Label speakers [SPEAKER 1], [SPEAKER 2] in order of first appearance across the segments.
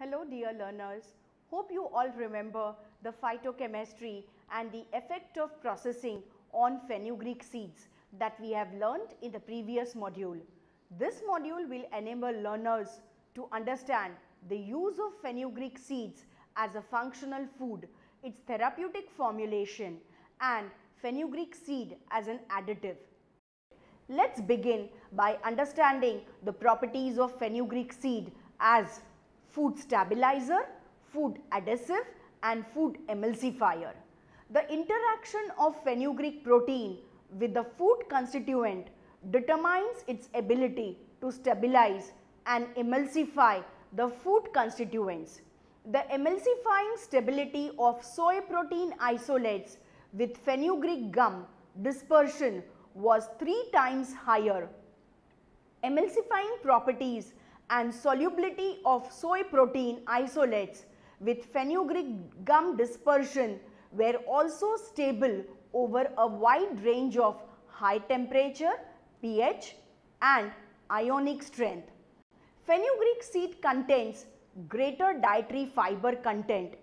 [SPEAKER 1] Hello dear learners, hope you all remember the phytochemistry and the effect of processing on fenugreek seeds that we have learned in the previous module. This module will enable learners to understand the use of fenugreek seeds as a functional food, its therapeutic formulation and fenugreek seed as an additive. Let's begin by understanding the properties of fenugreek seed as food stabilizer, food adhesive and food emulsifier. The interaction of fenugreek protein with the food constituent determines its ability to stabilize and emulsify the food constituents. The emulsifying stability of soy protein isolates with fenugreek gum dispersion was 3 times higher. Emulsifying properties and solubility of soy protein isolates with fenugreek gum dispersion were also stable over a wide range of high temperature, pH and ionic strength. Fenugreek seed contains greater dietary fiber content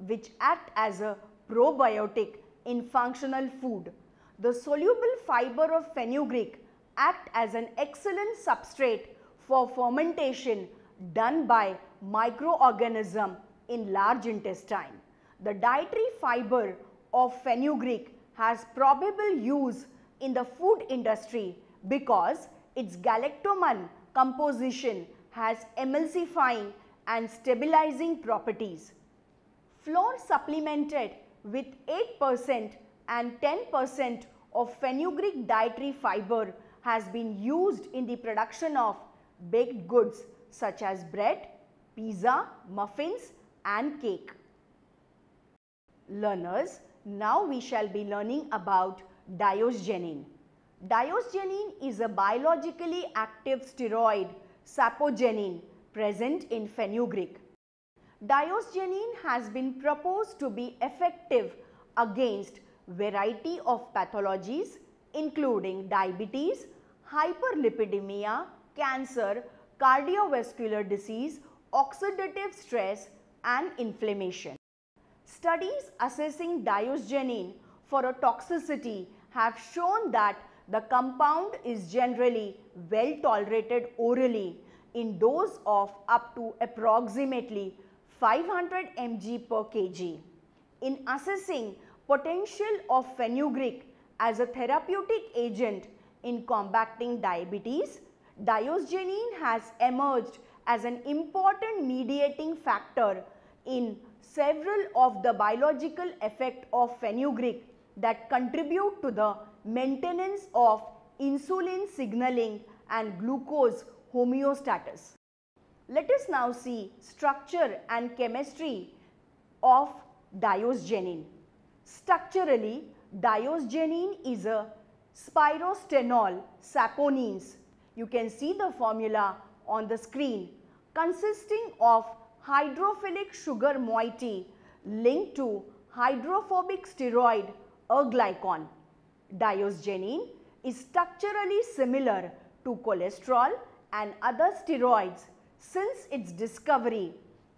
[SPEAKER 1] which act as a probiotic in functional food. The soluble fiber of fenugreek act as an excellent substrate for fermentation done by microorganism in large intestine. The dietary fiber of fenugreek has probable use in the food industry because its galactomannan composition has emulsifying and stabilizing properties. Flour supplemented with 8% and 10% of fenugreek dietary fiber has been used in the production of baked goods such as bread, pizza, muffins and cake. Learners, now we shall be learning about diosgenin. Diosgenin is a biologically active steroid sapogenin present in fenugreek. Diosgenin has been proposed to be effective against variety of pathologies including diabetes, hyperlipidemia, cancer, cardiovascular disease, oxidative stress and inflammation. Studies assessing diosgenin for a toxicity have shown that the compound is generally well tolerated orally in dose of up to approximately 500 mg per kg. In assessing potential of fenugreek as a therapeutic agent in combating diabetes, diosgenin has emerged as an important mediating factor in several of the biological effects of fenugreek that contribute to the maintenance of insulin signaling and glucose homeostasis. Let us now see structure and chemistry of diosgenin. Structurally, diosgenin is a spirostenol saponins. You can see the formula on the screen, consisting of hydrophilic sugar moiety linked to hydrophobic steroid erglycon. Diosgenin is structurally similar to cholesterol and other steroids. Since its discovery,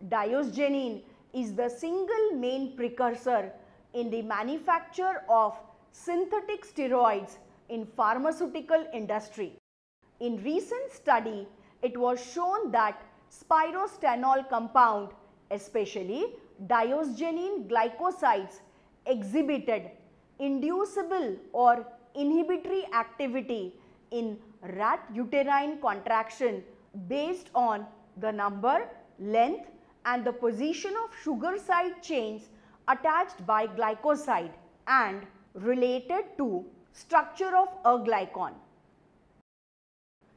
[SPEAKER 1] diosgenin is the single main precursor in the manufacture of synthetic steroids in pharmaceutical industry. In recent study, it was shown that spirostenol compound, especially diosgenin glycosides, exhibited inducible or inhibitory activity in rat uterine contraction based on the number, length and the position of sugar side chains attached by glycoside and related to structure of erglycon.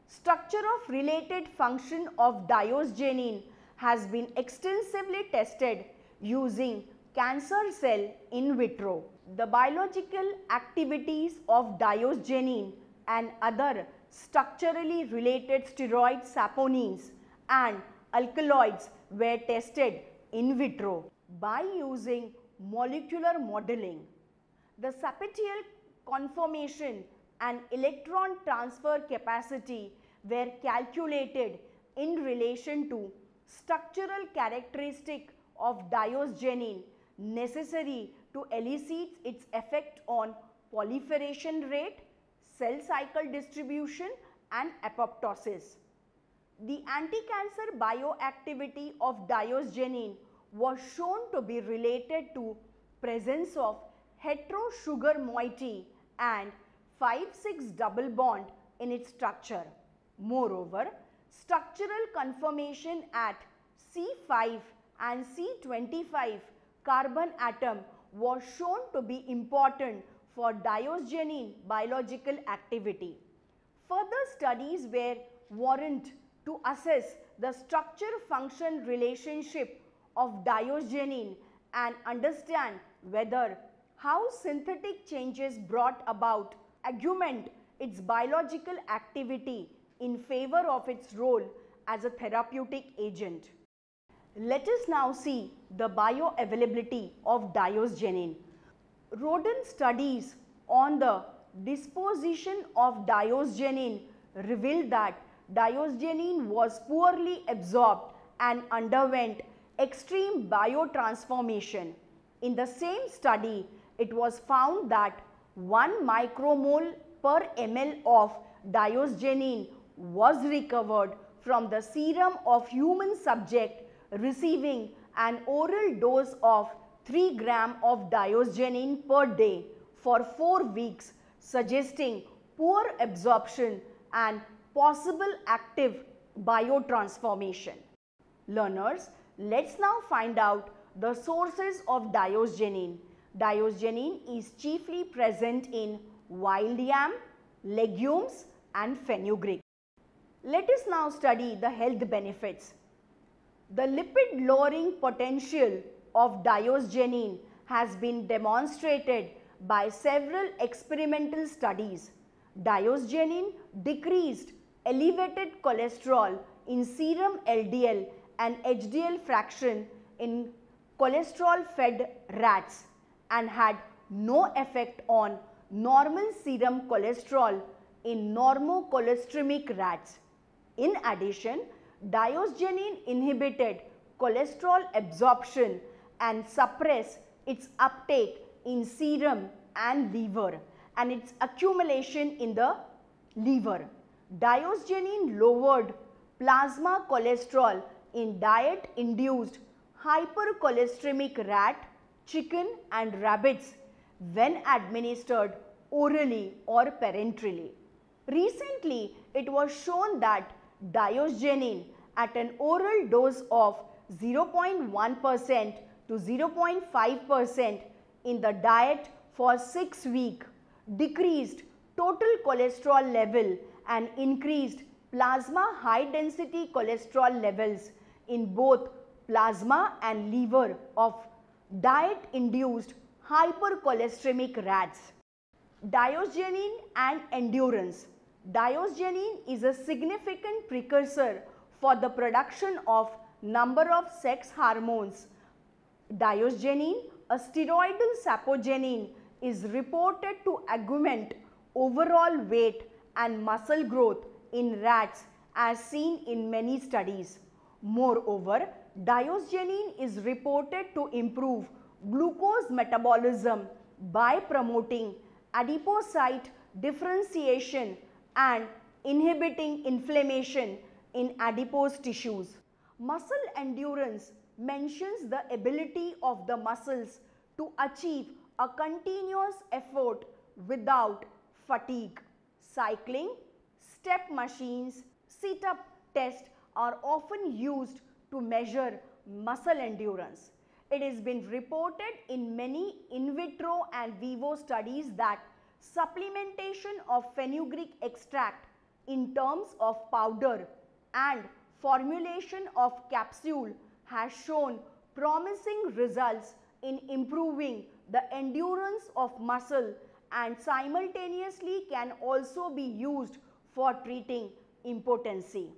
[SPEAKER 1] Structure of related function of diosgenin has been extensively tested using cancer cell in vitro. The biological activities of diosgenin and other structurally related steroid saponins and alkaloids were tested in vitro by using molecular modeling. The sapatial conformation and electron transfer capacity were calculated in relation to structural characteristic of diosgenin necessary to elicit its effect on proliferation rate, cell cycle distribution and apoptosis. The anti-cancer bioactivity of diosgenin was shown to be related to presence of hetero-sugar moiety and 5,6 double bond in its structure. Moreover, structural conformation at C5 and C25 carbon atom was shown to be important for diosgenin biological activity. Further studies were warranted to assess the structure-function relationship of diosgenin and understand whether how synthetic changes brought about augment its biological activity in favor of its role as a therapeutic agent. Let us now see the bioavailability of diosgenin. Rodent studies on the disposition of diosgenin revealed that diosgenin was poorly absorbed and underwent extreme biotransformation. In the same study, it was found that 1 micromole per ml of diosgenin was recovered from the serum of human subject receiving an oral dose of 3 gram of diosgenin per day for 4 weeks, suggesting poor absorption and possible active biotransformation. Learners, let's now find out the sources of diosgenin. Diosgenin is chiefly present in wild yam, legumes and fenugreek. Let us now study the health benefits. The lipid lowering potential of diosgenin has been demonstrated by several experimental studies. Diosgenin decreased elevated cholesterol in serum LDL and HDL fraction in cholesterol-fed rats and had no effect on normal serum cholesterol in normocholesteremic rats. In addition, diosgenin inhibited cholesterol absorption and suppressed its uptake in serum and liver and its accumulation in the liver. Diosgenin lowered plasma cholesterol in diet-induced hypercholesteremic rat, chicken and rabbits when administered orally or parenterally. Recently, it was shown that diosgenin at an oral dose of 0.1% to 0.5% in the diet for 6 weeks decreased total cholesterol level and increased plasma high density cholesterol levels in both plasma and liver of diet induced hypercholesteremic rats. Diosgenin and endurance. Diosgenin is a significant precursor for the production of number of sex hormones. Diosgenin, a steroidal sapogenin, is reported to augment overall weight and muscle growth in rats as seen in many studies. Moreover, diosgenin is reported to improve glucose metabolism by promoting adipocyte differentiation and inhibiting inflammation in adipose tissues. Muscle endurance mentions the ability of the muscles to achieve a continuous effort without fatigue. Cycling, step machines, sit-up tests are often used to measure muscle endurance. It has been reported in many in vitro and vivo studies that supplementation of fenugreek extract in terms of powder and formulation of capsule has shown promising results in improving the endurance of muscle and simultaneously can also be used for treating impotency.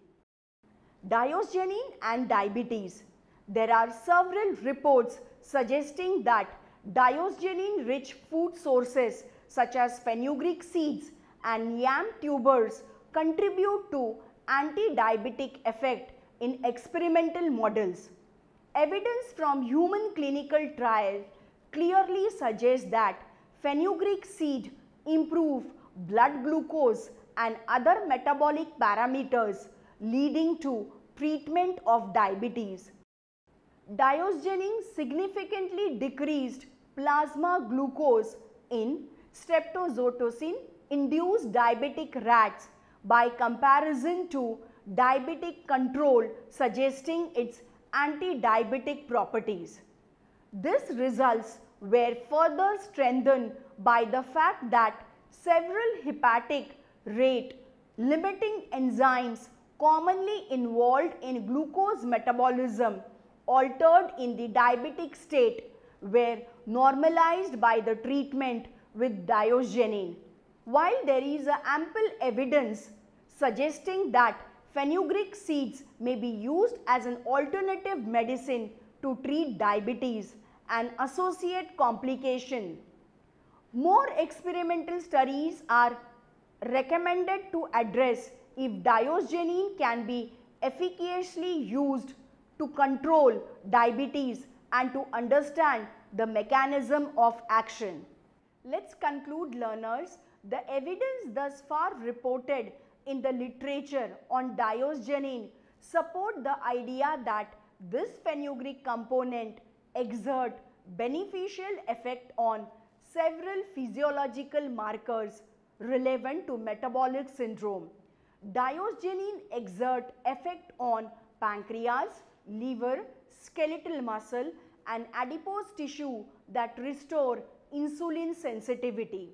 [SPEAKER 1] Diosgenin and diabetes. There are several reports suggesting that diosgenin rich food sources such as fenugreek seeds and yam tubers contribute to anti-diabetic effect in experimental models. Evidence from human clinical trials clearly suggests that fenugreek seed improve blood glucose and other metabolic parameters leading to treatment of diabetes. Diosgenin significantly decreased plasma glucose in streptozotocin-induced diabetic rats by comparison to diabetic control, suggesting its anti-diabetic properties. These results were further strengthened by the fact that several hepatic rate limiting enzymes commonly involved in glucose metabolism altered in the diabetic state were normalized by the treatment with diosgenin. While there is ample evidence suggesting that fenugreek seeds may be used as an alternative medicine to treat diabetes and associate complication, more experimental studies are recommended to address if diosgenin can be efficaciously used to control diabetes and to understand the mechanism of action. Let's conclude, learners. The evidence thus far reported in the literature on diosgenin support the idea that this fenugreek component exert beneficial effect on several physiological markers relevant to metabolic syndrome. Diosgenin exert effect on pancreas, liver, skeletal muscle and adipose tissue that restore insulin sensitivity,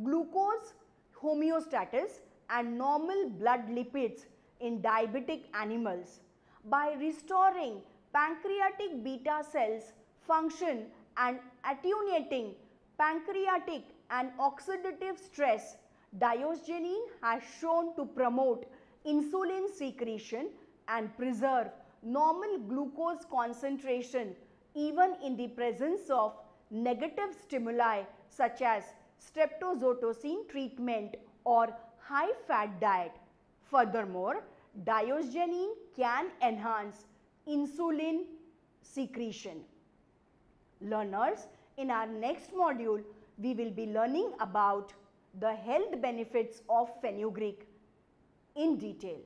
[SPEAKER 1] glucose homeostasis and normal blood lipids in diabetic animals. By restoring pancreatic beta cells function and attenuating pancreatic and oxidative stress, diosgenin has shown to promote insulin secretion and preserve normal glucose concentration even in the presence of negative stimuli such as streptozotocin treatment or high fat diet. Furthermore, diosgenin can enhance insulin secretion. Learners, in our next module, we will be learning about the health benefits of fenugreek in detail.